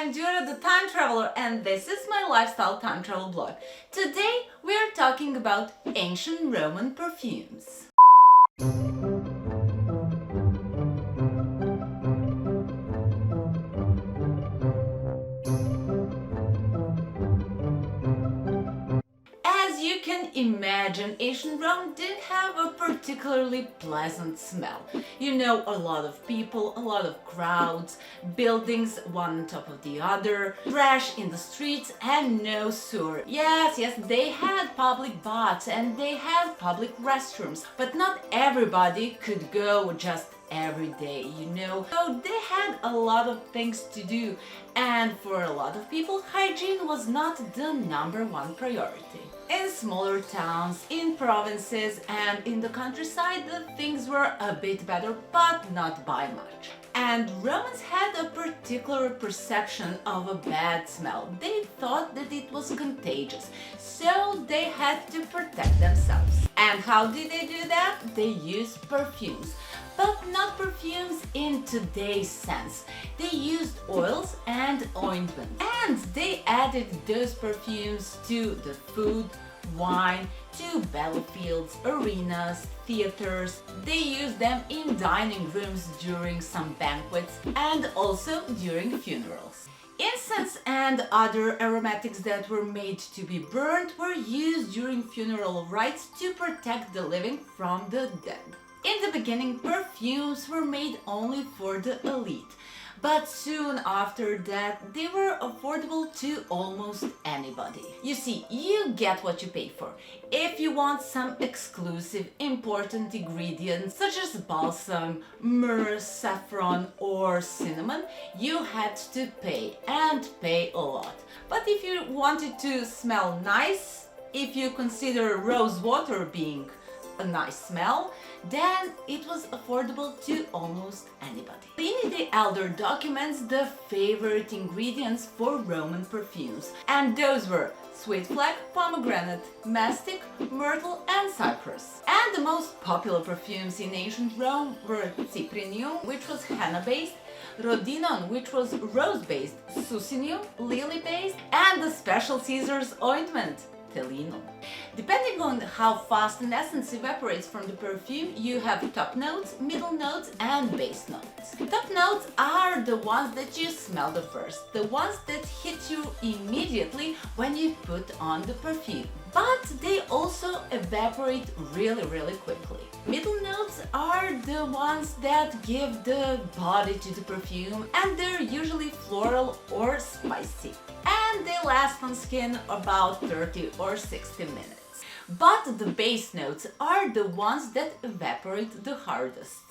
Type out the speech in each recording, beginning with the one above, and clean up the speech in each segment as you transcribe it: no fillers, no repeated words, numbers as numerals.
I'm Jura the Time Traveler, and this is my lifestyle time travel blog. Today we are talking about ancient Roman perfumes. As you can imagine, ancient Rome did have a particularly pleasant smell. You know, a lot of people, a lot of crowds, buildings one on top of the other, trash in the streets and no sewer. Yes, they had public baths and they had public restrooms, but not everybody could go just every day, you know. So they had a lot of things to do, and for a lot of people, hygiene was not the number one priority. In smaller towns, in provinces and in the countryside, the things were a bit better, but not by much. And Romans had a particular perception of a bad smell. They thought that it was contagious, so they had to protect themselves. And how did they do that? They used perfumes. But not perfumes in today's sense. They used oils and ointment. And they added those perfumes to the food, wine, to battlefields, arenas, theaters. They used them in dining rooms during some banquets and also during funerals. Incense and other aromatics that were made to be burned were used during funeral rites to protect the living from the dead. In the beginning, perfumes were made only for the elite, but soon after that, they were affordable to almost anybody. You see, you get what you pay for. If you want some exclusive, important ingredients such as balsam, myrrh, saffron or cinnamon, you had to pay, and pay a lot. But if you wanted to smell nice, if you consider rose water being a nice smell, then it was affordable to almost anybody. Pliny the Elder documents the favorite ingredients for Roman perfumes, and those were sweet flag, pomegranate, mastic, myrtle and cypress. And the most popular perfumes in ancient Rome were cyprinium, which was henna-based, rhodinon, which was rose-based, sucinium, lily-based, and the special Caesar's ointment, Depending on how fast an essence evaporates from the perfume, you have top notes, middle notes and base notes. Top notes are the ones that you smell the first, the ones that hit you immediately when you put on the perfume. But they also evaporate really quickly. Middle notes are the ones that give the body to the perfume, and they're usually floral or spicy. And they last on skin about 30 or 60 minutes. But the base notes are the ones that evaporate the hardest.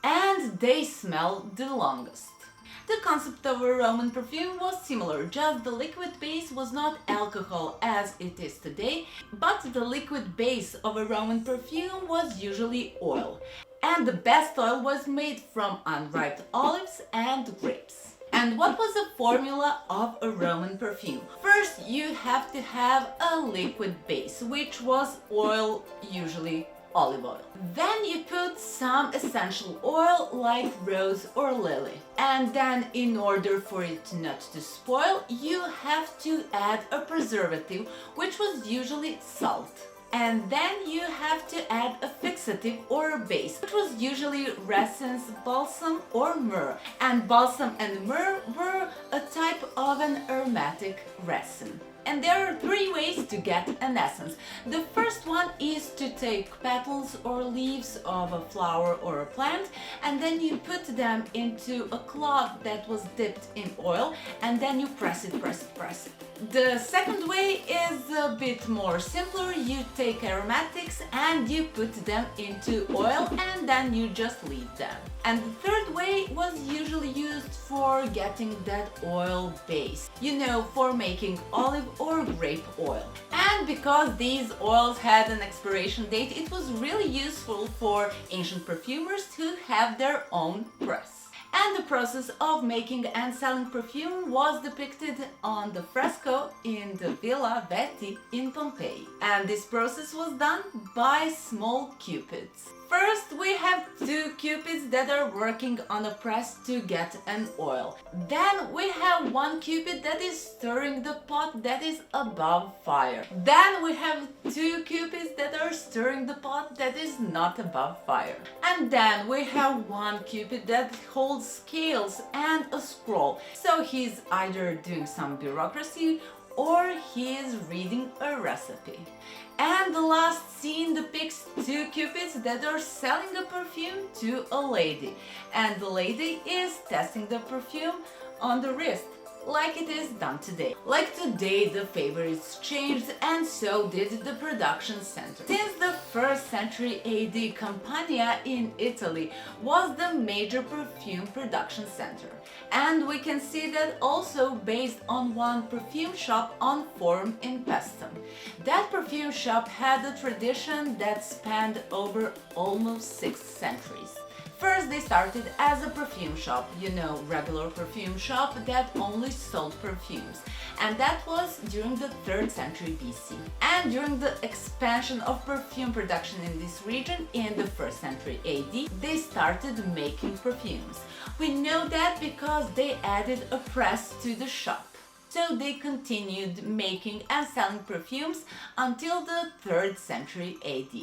And they smell the longest. The concept of a Roman perfume was similar, just the liquid base was not alcohol as it is today, but the liquid base of a Roman perfume was usually oil. And the best oil was made from unripe olives and grapes. And what was the formula of a Roman perfume? First, you have to have a liquid base, which was oil, usually olive oil. Then you put some essential oil like rose or lily. And then in order for it not to spoil, you have to add a preservative, which was usually salt. And then you have to add a fixative or a base, which was usually resins, balsam or myrrh. And balsam and myrrh were a type of an aromatic resin. And there are three ways to get an essence. The first one is to take petals or leaves of a flower or a plant, and then you put them into a cloth that was dipped in oil, and then you press it. The second way is a bit more simpler. You take aromatics and you put them into oil, and then you just leave them. And the third way was usually used for getting that oil base, you know, for making olive or grape oil. And because these oils had an expiration date, it was really useful for ancient perfumers to have their own press. And the process of making and selling perfume was depicted on the fresco in the Villa Vetti in Pompeii. And this process was done by small cupids. First, we have two cupids that are working on a press to get an oil. Then we have one cupid that is stirring the pot that is above fire. Then we have two cupids that are stirring the pot that is not above fire. And then we have one cupid that holds scales and a scroll. So he's either doing some bureaucracy or he is reading a recipe. And the last scene depicts two cupids that are selling a perfume to a lady. And the lady is testing the perfume on the wrist, like it is done today. Like today, the favorites changed, and so did the production center. Since the 1st century AD, Campania in Italy was the major perfume production center. And we can see that also based on one perfume shop on Forum in Pestum. That perfume shop had a tradition that spanned over almost 6 centuries. First, they started as a perfume shop, regular perfume shop that only sold perfumes. And that was during the 3rd century BC. And during the expansion of perfume production in this region in the 1st century AD, they started making perfumes. We know that because they added a press to the shop. So they continued making and selling perfumes until the 3rd century AD.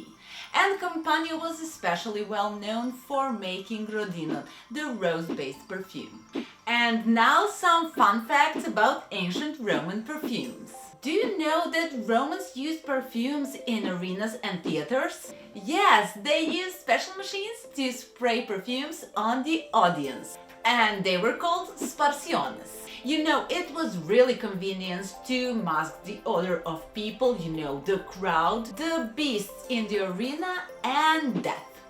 And Campania was especially well known for making rhodinon, the rose-based perfume. And now some fun facts about ancient Roman perfumes. Do you know that Romans used perfumes in arenas and theaters? Yes, they used special machines to spray perfumes on the audience. And they were called sparsiones. It was really convenient to mask the odor of people, the crowd, the beasts in the arena, and death.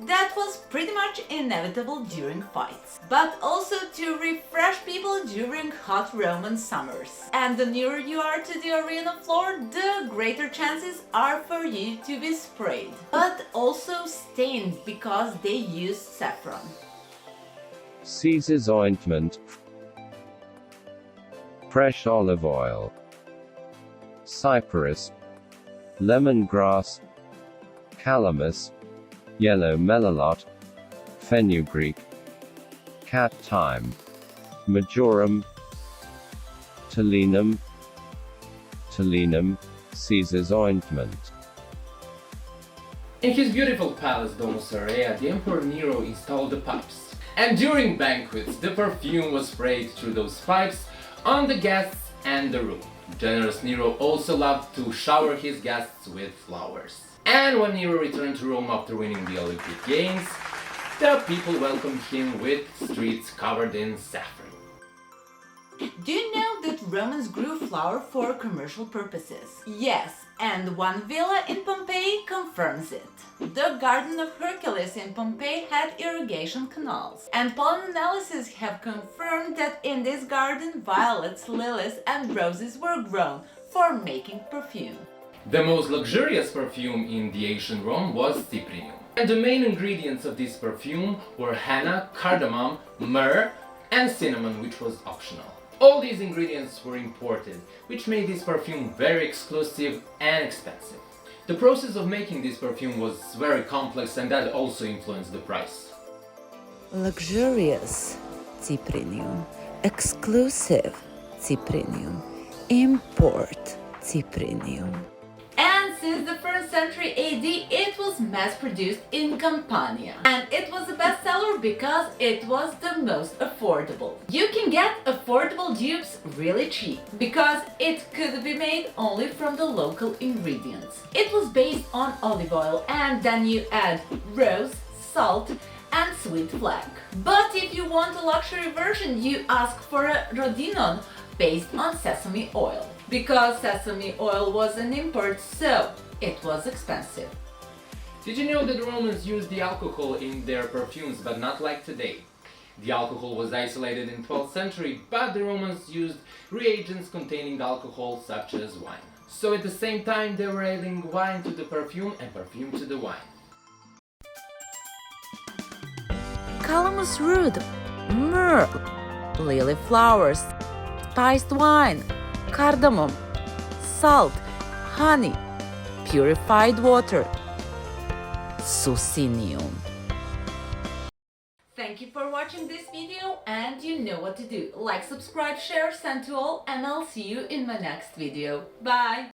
That was pretty much inevitable during fights, but also to refresh people during hot Roman summers. And the nearer you are to the arena floor, the greater chances are for you to be sprayed, but also stained because they used saffron. Caesar's ointment, fresh olive oil, cypress, lemongrass, calamus, yellow melilot, fenugreek, cat thyme, majoram, talinum, Caesar's ointment. In his beautiful palace Domus Aurea, the Emperor Nero installed the pipes. And during banquets, the perfume was sprayed through those pipes on the guests and the room. Generous Nero also loved to shower his guests with flowers. And when Nero returned to Rome after winning the Olympic Games, the people welcomed him with streets covered in saffron. Do you know that Romans grew flour for commercial purposes? Yes, and one villa in Pompeii confirms it. The Garden of Hercules in Pompeii had irrigation canals. And pollen analysis have confirmed that in this garden violets, lilies and roses were grown for making perfume. The most luxurious perfume in the ancient Rome was cyprinium. And the main ingredients of this perfume were henna, cardamom, myrrh and cinnamon, which was optional. All these ingredients were imported, which made this perfume very exclusive and expensive. The process of making this perfume was very complex, and that also influenced the price. Luxurious cyprinium, exclusive cyprinium, import cyprinium. And since the 1st century AD, it was mass-produced in Campania. And it was a bestseller because it was the most affordable. You can get affordable dupes really cheap, because it could be made only from the local ingredients. It was based on olive oil, and then you add rose, salt, and sweet flag. But if you want a luxury version, you ask for a rhodinon based on sesame oil. Because sesame oil was an import, so it was expensive. Did you know that the Romans used the alcohol in their perfumes, but not like today? The alcohol was isolated in 12th century, but the Romans used reagents containing alcohol such as wine. So at the same time they were adding wine to the perfume and perfume to the wine. Calamus rude, myrrh, lily flowers, spiced wine, cardamom, salt, honey, purified water, sucinium. Thank you for watching this video, and you know what to do. Like, subscribe, share, send to all, and I'll see you in my next video. Bye!